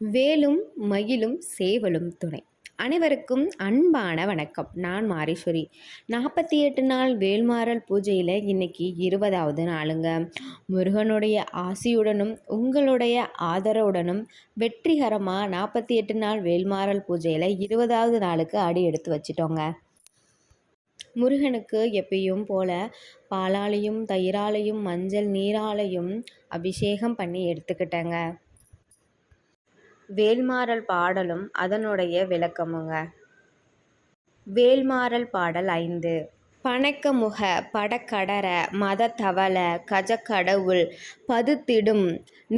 வேலும் மயிலும் சேவலும் துணை. அனைவருக்கும் அன்பான வணக்கம். நான் மாரீஸ்வரி. 48 நாள் வேல்மாறல் பூஜையில் இன்னைக்கு 20வது நாளுங்க. முருகனுடைய ஆசியுடனும் உங்களுடைய ஆதரவுடனும் வெற்றிகரமாக 48 நாள் வேல்மாறல் பூஜையில் 20வது நாளுக்கு அடி எடுத்து வச்சிட்டோங்க. முருகனுக்கு எப்பயும் போல பாலாலையும் தயிராலையும் மஞ்சள் நீராலையும் அபிஷேகம் பண்ணி எடுத்துக்கிட்டேங்க. வேல்மாறல் பாடலும் அதனுடைய விளக்கமுங்க. வேல்மாறல் பாடல் 5. பணக்கமுக படக்கடர மதத்தவள கஜக்கடவுள் பதுத்திடும்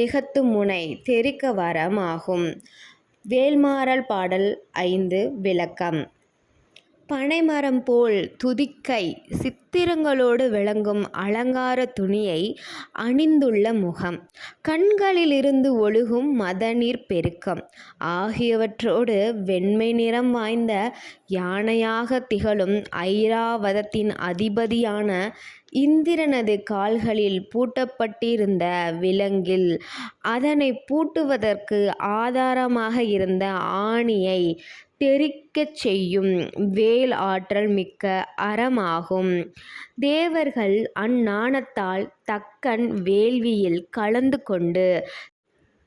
நிகத்துமுனை தெரிக்க வரமாகும். வேல்மாறல் பாடல் 5 விளக்கம். பனைமரம் போல் துதிக்கை சித்திரங்களோடு விளங்கும் அலங்கார துணியை அணிந்துள்ள முகம், கண்களிலிருந்து ஒழுகும் மதநீர் பெருக்கம் ஆகியவற்றோடு வெண்மை நிறம் வாய்ந்த யானையாக திகழும் ஐராவதத்தின் அதிபதியான இந்திரனது கால்களில் பூட்டப்பட்டிருந்த விலங்கில் அதனை பூட்டுவதற்கு ஆதாரமாக இருந்த ஆணியை தெரிக்கச் செய்யும் வேல் ஆற்றல் மிக்க அறமாகும். தேவர்கள் அந்நாணத்தால் தக்கன் வேள்வியில் கலந்து கொண்டு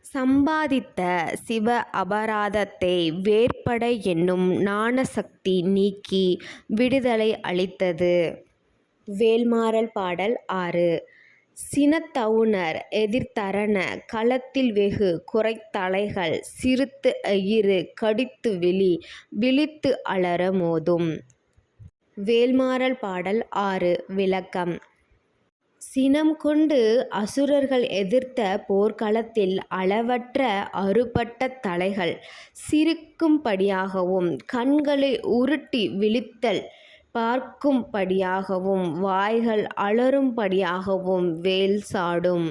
சம்பாதித்த சிவ அபராதத்தை வேற்படை என்னும் ஞானசக்தி நீக்கி விடுதலை அளித்தது. வேல்மாறல் பாடல் 6. சினத்தவுணர் எதிர்த்தரன களத்தில் வெகு குறைத்தலைகள் சிறுத்து எயிறு கடித்து விழித்து அலற மோதும். வேல்மாறல் பாடல் 6 விளக்கம். சினம் கொண்டு அசுரர்கள் எதிர்த்த போர்க்களத்தில் அளவற்ற அறுபட்ட தலைகள் சிரிக்கும்படியாகவும் கண்களை உருட்டி விழித்தல் பார்க்கும்படியாகவும் வாய்கள் அலறும்படியாகவும் வேல் சாடும்.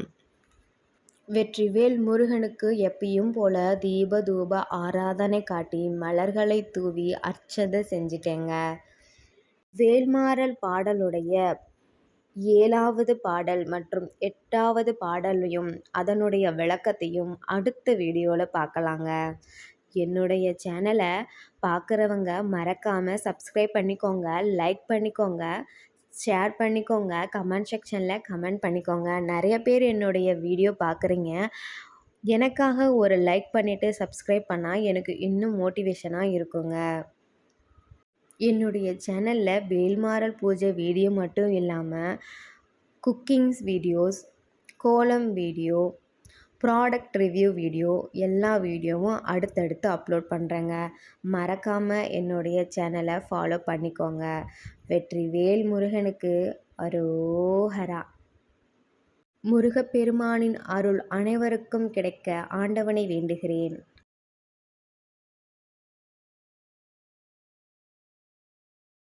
வெற்றிவேல் முருகனுக்கு எப்பயும் போல தீப தூப ஆராதனை காட்டி மலர்களை தூவி அர்ச்சனை செஞ்சிட்டேங்க. வேல்மாறல் பாடலுடைய 7வது பாடல் மற்றும் 8வது பாடலையும் அதனுடைய விளக்கத்தையும் அடுத்த வீடியோவில் பார்க்கலாங்க. என்னுடைய சேனலை பார்க்குறவங்க மறக்காமல் சப்ஸ்கிரைப் பண்ணிக்கோங்க, லைக் பண்ணிக்கோங்க, ஷேர் பண்ணிக்கோங்க, கமெண்ட் செக்ஷனில் கமெண்ட் பண்ணிக்கோங்க. நிறைய பேர் என்னுடைய வீடியோ பார்க்குறீங்க. எனக்காக ஒரு லைக் பண்ணிவிட்டு சப்ஸ்கிரைப் பண்ணால் எனக்கு இன்னும் மோட்டிவேஷனாக இருக்குங்க. என்னுடைய சேனலில் வேல்மாறல் பூஜை வீடியோ மட்டும் இல்லாமல் குக்கிங்ஸ் வீடியோஸ், கோலம் வீடியோ, ப்ராடக்ட் ரிவ்யூ வீடியோ எல்லா வீடியோவும் அடுத்தடுத்து அப்லோட் பண்ணுறேங்க. மறக்காமல் என்னுடைய சேனலை ஃபாலோ பண்ணிக்கோங்க. வெற்றிவேல் முருகனுக்கு அரோஹரா. முருகப்பெருமானின் அருள் அனைவருக்கும் கிடைக்க ஆண்டவனை வேண்டுகிறேன்.